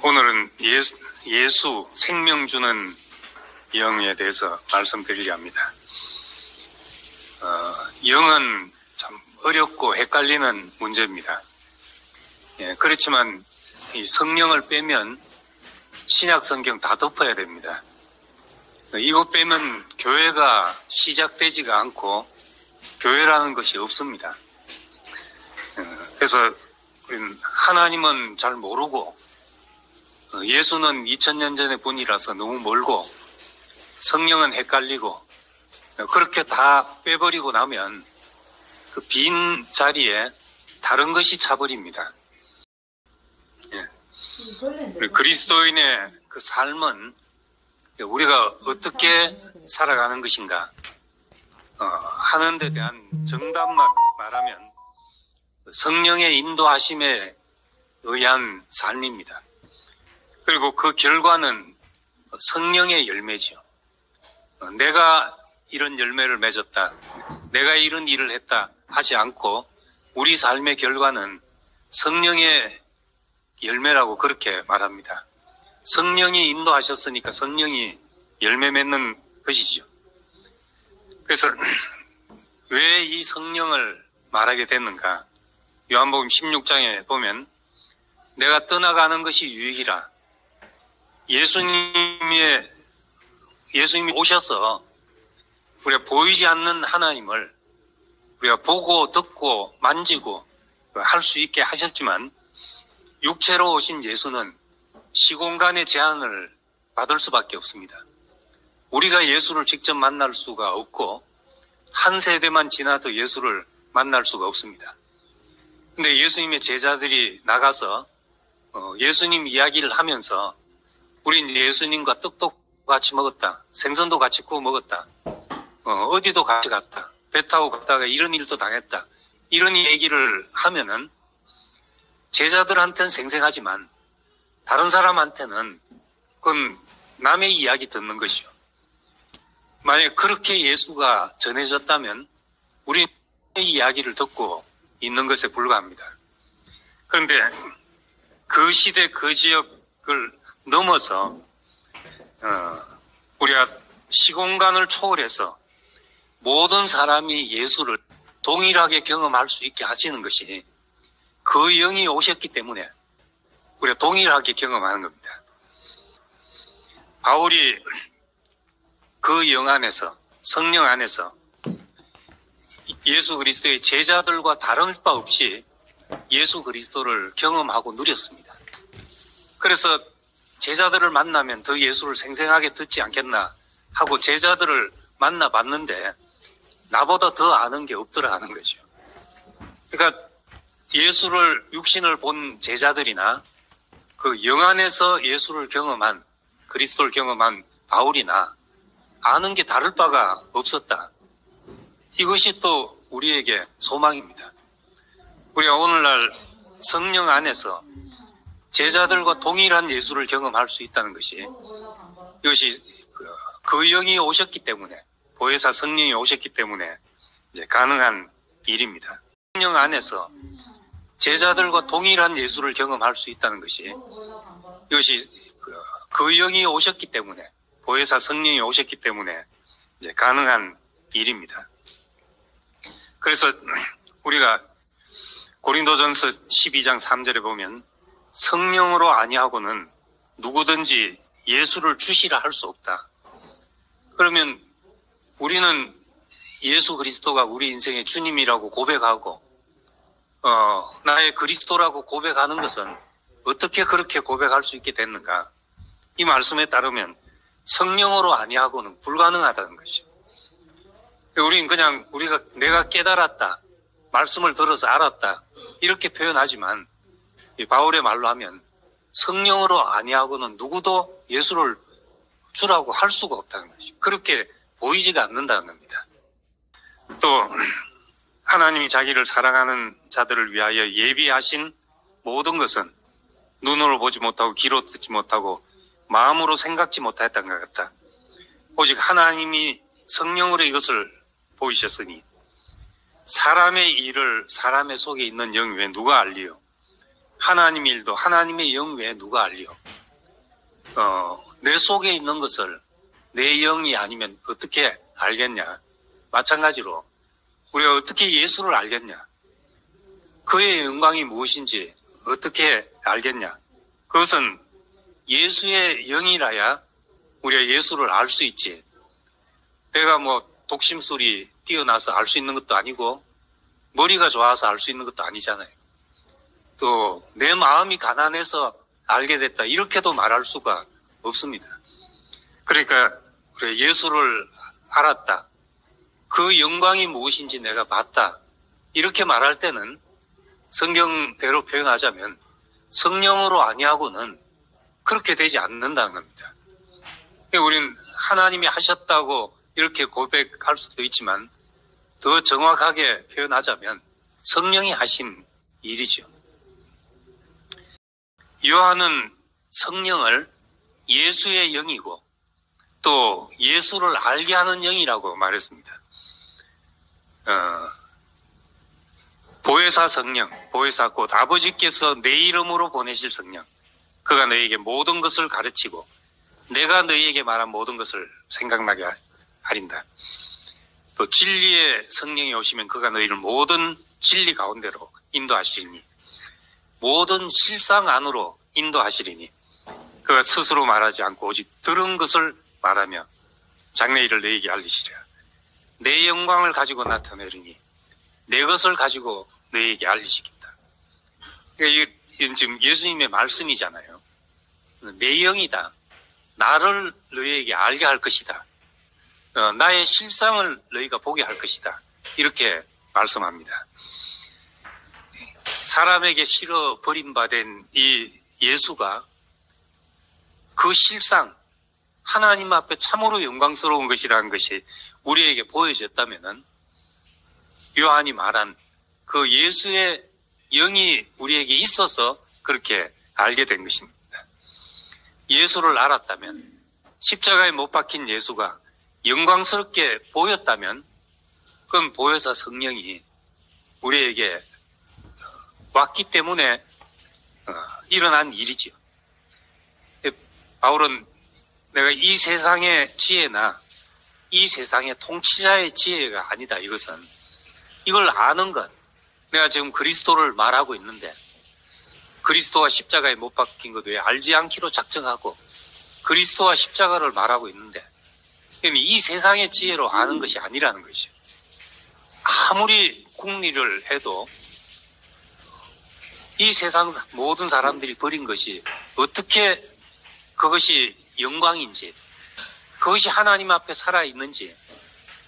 오늘은 예수 생명 주는 영에 대해서 말씀드리려 합니다. 영은 참 어렵고 헷갈리는 문제입니다. 그렇지만 이 성령을 빼면 신약 성경 다 덮어야 됩니다. 이거 빼면 교회가 시작되지가 않고 교회라는 것이 없습니다. 그래서 하나님은 잘 모르고 예수는 2000년 전의 분이라서 너무 멀고 성령은 헷갈리고 그렇게 다 빼버리고 나면 그 빈 자리에 다른 것이 차버립니다. 그리스도인의 그 삶은 우리가 어떻게 살아가는 것인가 하는 데 대한 정답만 말하면 성령의 인도하심에 의한 삶입니다. 그리고 그 결과는 성령의 열매지요. 내가 이런 열매를 맺었다, 내가 이런 일을 했다 하지 않고 우리 삶의 결과는 성령의 열매라고 그렇게 말합니다. 성령이 인도하셨으니까 성령이 열매 맺는 것이죠. 그래서 왜 이 성령을 말하게 됐는가? 요한복음 16장에 보면 내가 떠나가는 것이 유익이라. 예수님이 오셔서 우리가 보이지 않는 하나님을 우리가 보고 듣고 만지고 할 수 있게 하셨지만 육체로 오신 예수는 시공간의 제한을 받을 수밖에 없습니다. 우리가 예수를 직접 만날 수가 없고 한 세대만 지나도 예수를 만날 수가 없습니다. 근데 예수님의 제자들이 나가서 예수님 이야기를 하면서 우린 예수님과 떡도 같이 먹었다, 생선도 같이 구워 먹었다, 어디도 같이 갔다, 배 타고 갔다가 이런 일도 당했다, 이런 얘기를 하면은 제자들한테는 생생하지만 다른 사람한테는 그건 남의 이야기 듣는 것이요. 만약 그렇게 예수가 전해졌다면 우리는 이야기를 듣고 있는 것에 불과합니다. 그런데 그 시대 그 지역을 넘어서 우리가 시공간을 초월해서 모든 사람이 예수를 동일하게 경험할 수 있게 하시는 것이 그 영이 오셨기 때문에 우리가 동일하게 경험하는 겁니다. 바울이 그 영 안에서, 성령 안에서 예수 그리스도의 제자들과 다를 바 없이 예수 그리스도를 경험하고 누렸습니다. 그래서 제자들을 만나면 더 예수를 생생하게 듣지 않겠나 하고 제자들을 만나봤는데 나보다 더 아는 게 없더라 하는 거죠. 그러니까 예수를, 육신을 본 제자들이나 그 영 안에서 예수를 경험한, 그리스도를 경험한 바울이나 아는 게 다를 바가 없었다. 이것이 또 우리에게 소망입니다. 우리가 오늘날 성령 안에서 제자들과 동일한 예수를 경험할 수 있다는 것이, 이것이 그 영이 오셨기 때문에, 보혜사 성령이 오셨기 때문에 이제 가능한 일입니다. 성령 안에서 제자들과 동일한 예수를 경험할 수 있다는 것이, 이것이 그 영이 오셨기 때문에, 보혜사 성령이 오셨기 때문에 이제 가능한 일입니다. 그래서 우리가 고린도전서 12장 3절에 보면 성령으로 아니하고는 누구든지 예수를 주시라 할 수 없다. 그러면 우리는 예수 그리스도가 우리 인생의 주님이라고 고백하고 나의 그리스도라고 고백하는 것은 어떻게 그렇게 고백할 수 있게 됐는가? 이 말씀에 따르면 성령으로 아니하고는 불가능하다는 것이죠. 우리는 그냥 내가 깨달았다, 말씀을 들어서 알았다 이렇게 표현하지만 이 바울의 말로 하면 성령으로 아니하고는 누구도 예수를 주라고 할 수가 없다는 것이죠. 그렇게 보이지가 않는다는 겁니다. 또 하나님이 자기를 사랑하는 자들을 위하여 예비하신 모든 것은 눈으로 보지 못하고 귀로 듣지 못하고 마음으로 생각지 못하였던 것 같다. 오직 하나님이 성령으로 이것을 보이셨으니 사람의 일을 사람의 속에 있는 영 외에 누가 알리요? 하나님의 일도 하나님의 영 외에 누가 알리요? 내 속에 있는 것을 내 영이 아니면 어떻게 알겠냐? 마찬가지로 우리가 어떻게 예수를 알겠냐? 그의 영광이 무엇인지 어떻게 알겠냐? 그것은 예수의 영이라야 우리가 예수를 알 수 있지. 내가 뭐 독심술이 뛰어나서 알 수 있는 것도 아니고 머리가 좋아서 알 수 있는 것도 아니잖아요. 또 내 마음이 가난해서 알게 됐다 이렇게도 말할 수가 없습니다. 그러니까 그래, 예수를 알았다. 그 영광이 무엇인지 내가 봤다. 이렇게 말할 때는 성경대로 표현하자면 성령으로 아니하고는 그렇게 되지 않는다는 겁니다. 우리는 하나님이 하셨다고 이렇게 고백할 수도 있지만 더 정확하게 표현하자면 성령이 하신 일이죠. 요한은 성령을 예수의 영이고 또 예수를 알게 하는 영이라고 말했습니다. 보혜사 성령, 보혜사 곧 아버지께서 내 이름으로 보내실 성령, 그가 너희에게 모든 것을 가르치고 내가 너희에게 말한 모든 것을 생각나게 하린다. 또 진리의 성령이 오시면 그가 너희를 모든 진리 가운데로 인도하시리니 모든 실상 안으로 인도하시리니 그가 스스로 말하지 않고 오직 들은 것을 말하며 장래 일을 너희에게 알리시리라. 내 영광을 가지고 나타내리니 내 것을 가지고 너희에게 알리시겠다. 이건 지금 예수님의 말씀이잖아요. 내 영이다. 나를 너희에게 알게 할 것이다. 나의 실상을 너희가 보게 할 것이다. 이렇게 말씀합니다. 사람에게 실어 버림받은 이 예수가 그 실상, 하나님 앞에 참으로 영광스러운 것이라는 것이 우리에게 보여졌다면은 요한이 말한 그 예수의 영이 우리에게 있어서 그렇게 알게 된 것입니다. 예수를 알았다면, 십자가에 못 박힌 예수가 영광스럽게 보였다면 그건 보혜사 성령이 우리에게 왔기 때문에 일어난 일이죠. 바울은 내가 이 세상의 지혜나 이 세상의 통치자의 지혜가 아니다. 이걸 아는 것. 내가 지금 그리스도를 말하고 있는데 그리스도와 십자가에 못 박힌 것 외에 알지 않기로 작정하고 그리스도와 십자가를 말하고 있는데 이 세상의 지혜로 아는 것이 아니라는 것이죠. 아무리 궁리를 해도 이 세상 모든 사람들이 버린 것이 어떻게 그것이 영광인지 그것이 하나님 앞에 살아있는지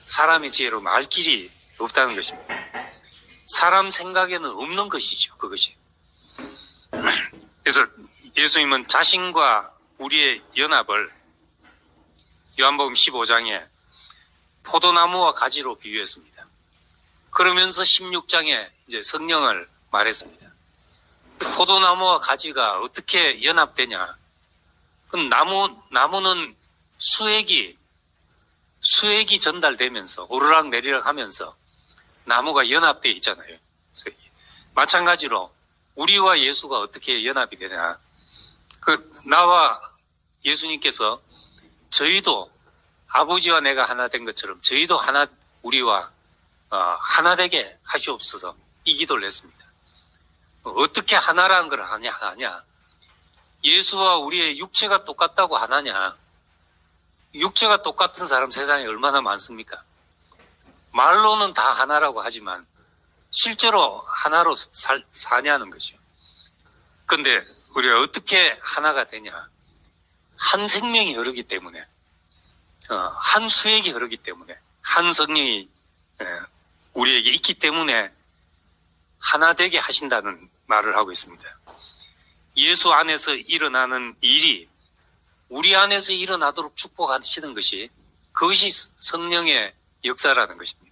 사람의 지혜로 말 길이 없다는 것입니다. 사람 생각에는 없는 것이죠. 그것이. 그래서 예수님은 자신과 우리의 연합을 요한복음 15장에 포도나무와 가지로 비유했습니다. 그러면서 16장에 이제 성령을 말했습니다. 포도나무와 가지가 어떻게 연합되냐? 그럼 나무는 수액이 전달되면서 오르락 내리락 하면서 나무가 연합되어 있잖아요. 수액이. 마찬가지로 우리와 예수가 어떻게 연합이 되냐? 나와 예수님께서 저희도 아버지와 내가 하나 된 것처럼 저희도 우리와 하나 되게 하시옵소서 이 기도를 했습니다. 어떻게 하나라는 걸 하냐? 예수와 우리의 육체가 똑같다고 하나냐? 육체가 똑같은 사람 세상에 얼마나 많습니까? 말로는 다 하나라고 하지만 실제로 하나로 사냐는 거죠. 그런데 우리가 어떻게 하나가 되냐? 한 생명이 흐르기 때문에, 한 수액이 흐르기 때문에, 한 성령이 우리에게 있기 때문에 하나 되게 하신다는 말을 하고 있습니다. 예수 안에서 일어나는 일이 우리 안에서 일어나도록 축복하시는 것이 그것이 성령의 역사라는 것입니다.